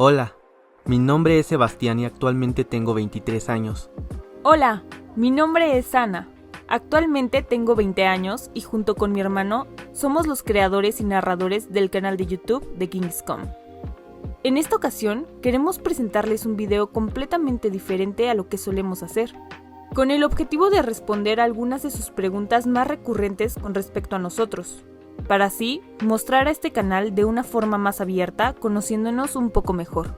Hola, mi nombre es Sebastián y actualmente tengo 23 años. Hola, mi nombre es Ana. Actualmente tengo 20 años y junto con mi hermano somos los creadores y narradores del canal de YouTube de Kingscom. En esta ocasión queremos presentarles un video completamente diferente a lo que solemos hacer, con el objetivo de responder a algunas de sus preguntas más recurrentes con respecto a nosotros, para así mostrar a este canal de una forma más abierta, conociéndonos un poco mejor.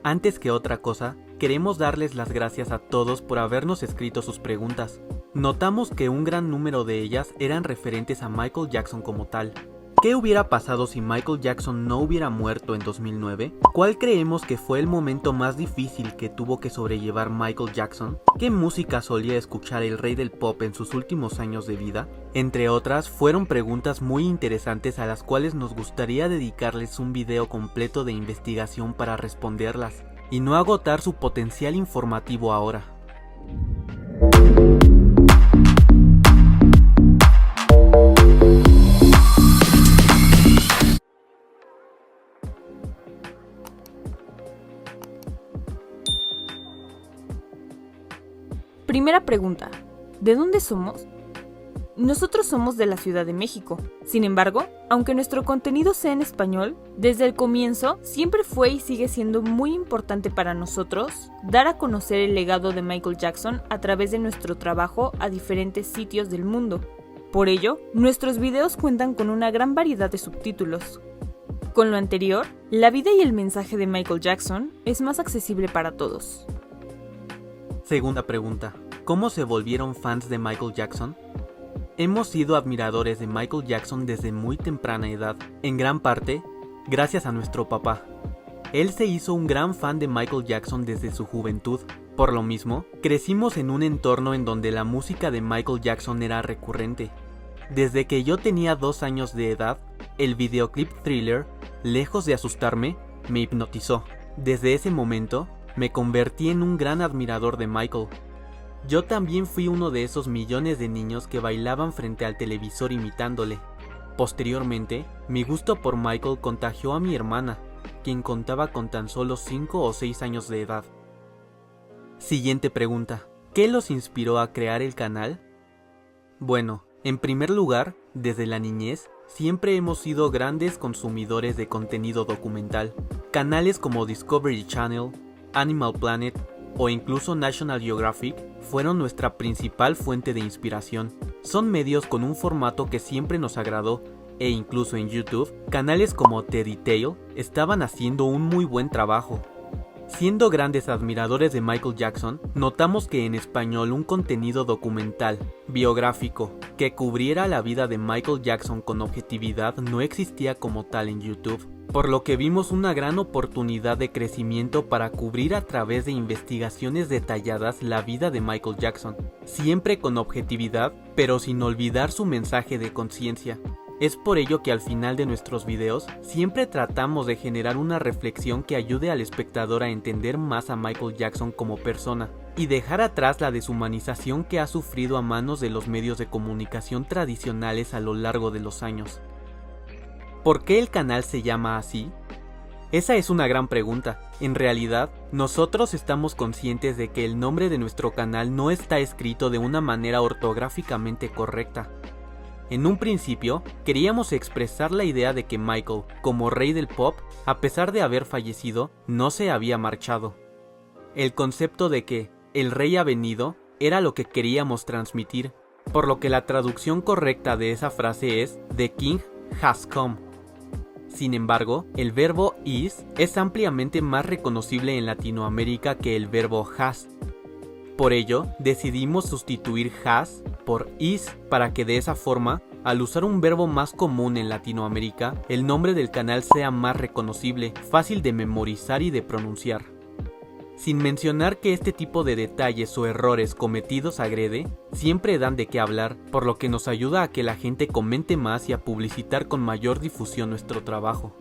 Antes que otra cosa, queremos darles las gracias a todos por habernos escrito sus preguntas. Notamos que un gran número de ellas eran referentes a Michael Jackson como tal. ¿Qué hubiera pasado si Michael Jackson no hubiera muerto en 2009? ¿Cuál creemos que fue el momento más difícil que tuvo que sobrellevar Michael Jackson? ¿Qué música solía escuchar el rey del pop en sus últimos años de vida? Entre otras, fueron preguntas muy interesantes a las cuales nos gustaría dedicarles un video completo de investigación para responderlas, y no agotar su potencial informativo ahora. Primera pregunta, ¿de dónde somos? Nosotros somos de la Ciudad de México. Sin embargo, aunque nuestro contenido sea en español, desde el comienzo siempre fue y sigue siendo muy importante para nosotros dar a conocer el legado de Michael Jackson a través de nuestro trabajo a diferentes sitios del mundo. Por ello, nuestros videos cuentan con una gran variedad de subtítulos. Con lo anterior, la vida y el mensaje de Michael Jackson es más accesible para todos. Segunda pregunta, ¿cómo se volvieron fans de Michael Jackson? Hemos sido admiradores de Michael Jackson desde muy temprana edad, en gran parte gracias a nuestro papá. Él se hizo un gran fan de Michael Jackson desde su juventud. Por lo mismo, crecimos en un entorno en donde la música de Michael Jackson era recurrente. Desde que yo tenía 2 años de edad, el videoclip Thriller, lejos de asustarme, me hipnotizó. Desde ese momento, me convertí en un gran admirador de Michael. Yo también fui uno de esos millones de niños que bailaban frente al televisor imitándole. Posteriormente, mi gusto por Michael contagió a mi hermana, quien contaba con tan solo 5 o 6 años de edad. Siguiente pregunta, ¿qué los inspiró a crear el canal? Bueno, en primer lugar, desde la niñez, siempre hemos sido grandes consumidores de contenido documental. Canales como Discovery Channel, Animal Planet o incluso National Geographic fueron nuestra principal fuente de inspiración. Son medios con un formato que siempre nos agradó e incluso en YouTube, canales como Teddy Tale estaban haciendo un muy buen trabajo. Siendo grandes admiradores de Michael Jackson, notamos que en español un contenido documental, biográfico, que cubriera la vida de Michael Jackson con objetividad no existía como tal en YouTube. Por lo que vimos una gran oportunidad de crecimiento para cubrir a través de investigaciones detalladas la vida de Michael Jackson, siempre con objetividad, pero sin olvidar su mensaje de conciencia. Es por ello que al final de nuestros videos siempre tratamos de generar una reflexión que ayude al espectador a entender más a Michael Jackson como persona y dejar atrás la deshumanización que ha sufrido a manos de los medios de comunicación tradicionales a lo largo de los años. ¿Por qué el canal se llama así? Esa es una gran pregunta. En realidad, nosotros estamos conscientes de que el nombre de nuestro canal no está escrito de una manera ortográficamente correcta. En un principio, queríamos expresar la idea de que Michael, como rey del pop, a pesar de haber fallecido, no se había marchado. El concepto de que el rey ha venido era lo que queríamos transmitir, por lo que la traducción correcta de esa frase es The King has come. Sin embargo, el verbo is es ampliamente más reconocible en Latinoamérica que el verbo has. Por ello, decidimos sustituir has por is para que de esa forma, al usar un verbo más común en Latinoamérica, el nombre del canal sea más reconocible, fácil de memorizar y de pronunciar. Sin mencionar que este tipo de detalles o errores cometidos agrede, siempre dan de qué hablar, por lo que nos ayuda a que la gente comente más y a publicitar con mayor difusión nuestro trabajo.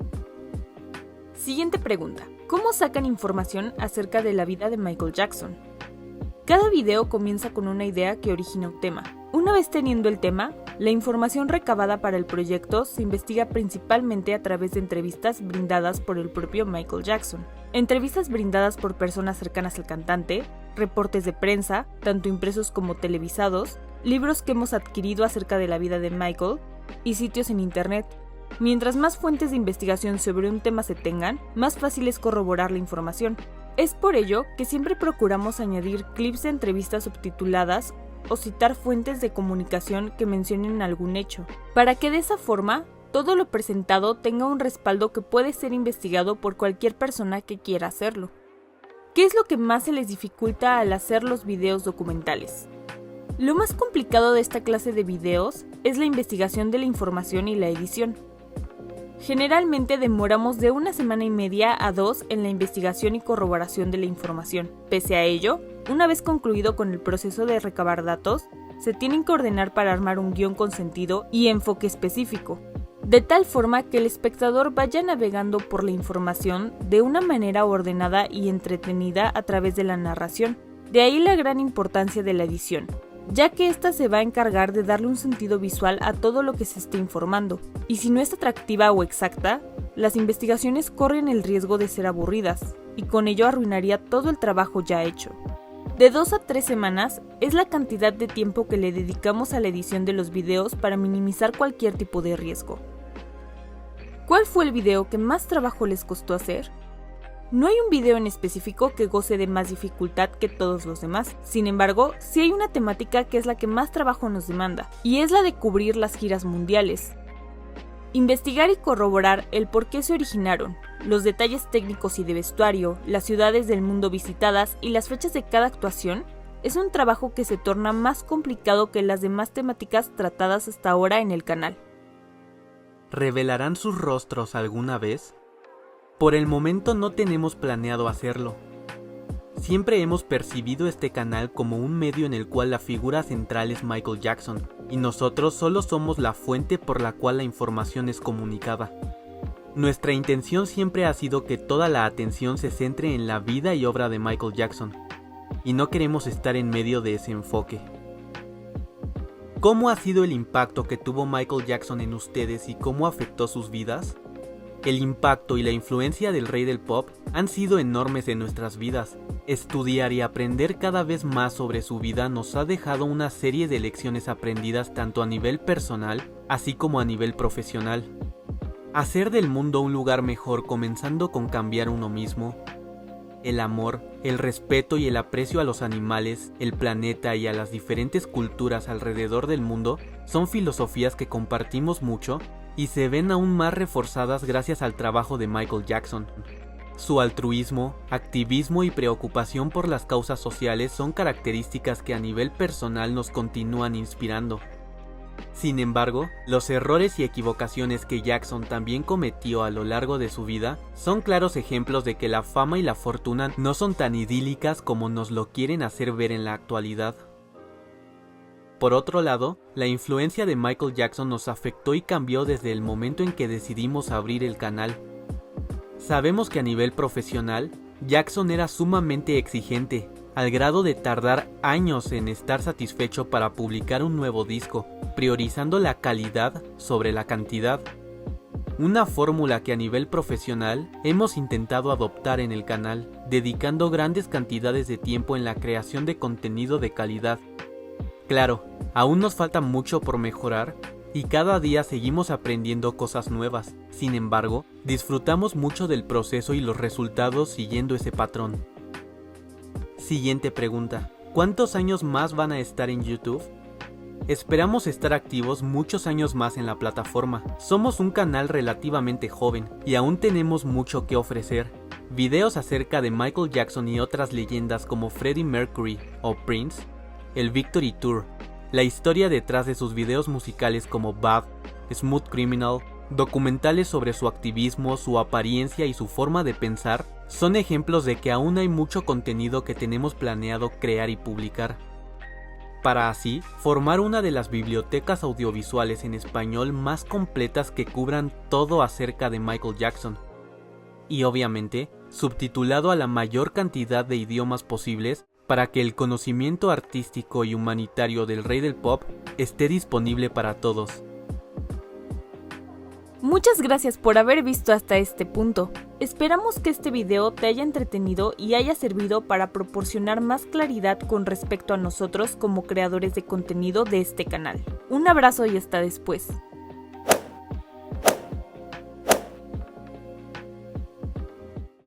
Siguiente pregunta, ¿cómo sacan información acerca de la vida de Michael Jackson? Cada video comienza con una idea que origina un tema. Una vez teniendo el tema, La información recabada para el proyecto se investiga principalmente a través de entrevistas brindadas por el propio Michael Jackson, entrevistas brindadas por personas cercanas al cantante, reportes de prensa, tanto impresos como televisados, libros que hemos adquirido acerca de la vida de Michael y sitios en internet. Mientras más fuentes de investigación sobre un tema se tengan, más fácil es corroborar la información. Es por ello que siempre procuramos añadir clips de entrevistas subtituladas o citar fuentes de comunicación que mencionen algún hecho, para que de esa forma todo lo presentado tenga un respaldo que puede ser investigado por cualquier persona que quiera hacerlo. ¿Qué es lo que más se les dificulta al hacer los videos documentales? Lo más complicado de esta clase de videos es la investigación de la información y la edición. Generalmente demoramos de 1 semana y media a 2 en la investigación y corroboración de la información. Pese a ello, una vez concluido con el proceso de recabar datos, se tienen que ordenar para armar un guión con sentido y enfoque específico, de tal forma que el espectador vaya navegando por la información de una manera ordenada y entretenida a través de la narración. De ahí la gran importancia de la edición, ya que ésta se va a encargar de darle un sentido visual a todo lo que se esté informando, y si no es atractiva o exacta, las investigaciones corren el riesgo de ser aburridas, y con ello arruinaría todo el trabajo ya hecho. De 2 a 3 semanas es la cantidad de tiempo que le dedicamos a la edición de los videos para minimizar cualquier tipo de riesgo. ¿Cuál fue el video que más trabajo les costó hacer? No hay un video en específico que goce de más dificultad que todos los demás. Sin embargo, sí hay una temática que es la que más trabajo nos demanda, y es la de cubrir las giras mundiales. Investigar y corroborar el por qué se originaron, los detalles técnicos y de vestuario, las ciudades del mundo visitadas y las fechas de cada actuación es un trabajo que se torna más complicado que las demás temáticas tratadas hasta ahora en el canal. ¿Revelarán sus rostros alguna vez? Por el momento no tenemos planeado hacerlo. Siempre hemos percibido este canal como un medio en el cual la figura central es Michael Jackson, y nosotros solo somos la fuente por la cual la información es comunicada. Nuestra intención siempre ha sido que toda la atención se centre en la vida y obra de Michael Jackson, y no queremos estar en medio de ese enfoque. ¿Cómo ha sido el impacto que tuvo Michael Jackson en ustedes y cómo afectó sus vidas? El impacto y la influencia del rey del pop han sido enormes en nuestras vidas. Estudiar y aprender cada vez más sobre su vida nos ha dejado una serie de lecciones aprendidas tanto a nivel personal, así como a nivel profesional. Hacer del mundo un lugar mejor comenzando con cambiar uno mismo. El amor, el respeto y el aprecio a los animales, el planeta y a las diferentes culturas alrededor del mundo son filosofías que compartimos mucho y se ven aún más reforzadas gracias al trabajo de Michael Jackson. Su altruismo, activismo y preocupación por las causas sociales son características que a nivel personal nos continúan inspirando. Sin embargo, los errores y equivocaciones que Jackson también cometió a lo largo de su vida son claros ejemplos de que la fama y la fortuna no son tan idílicas como nos lo quieren hacer ver en la actualidad. Por otro lado, la influencia de Michael Jackson nos afectó y cambió desde el momento en que decidimos abrir el canal. Sabemos que a nivel profesional, Jackson era sumamente exigente, al grado de tardar años en estar satisfecho para publicar un nuevo disco, priorizando la calidad sobre la cantidad. Una fórmula que a nivel profesional hemos intentado adoptar en el canal, dedicando grandes cantidades de tiempo en la creación de contenido de calidad. Claro, aún nos falta mucho por mejorar y cada día seguimos aprendiendo cosas nuevas. Sin embargo, disfrutamos mucho del proceso y los resultados siguiendo ese patrón. Siguiente pregunta. ¿Cuántos años más van a estar en YouTube? Esperamos estar activos muchos años más en la plataforma. Somos un canal relativamente joven y aún tenemos mucho que ofrecer. Videos acerca de Michael Jackson y otras leyendas como Freddie Mercury o Prince, el Victory Tour, la historia detrás de sus videos musicales como Bad, Smooth Criminal, documentales sobre su activismo, su apariencia y su forma de pensar, son ejemplos de que aún hay mucho contenido que tenemos planeado crear y publicar, para así formar una de las bibliotecas audiovisuales en español más completas que cubran todo acerca de Michael Jackson. Y obviamente, subtitulado a la mayor cantidad de idiomas posibles para que el conocimiento artístico y humanitario del rey del pop esté disponible para todos. Muchas gracias por haber visto hasta este punto. Esperamos que este video te haya entretenido y haya servido para proporcionar más claridad con respecto a nosotros como creadores de contenido de este canal. Un abrazo y hasta después.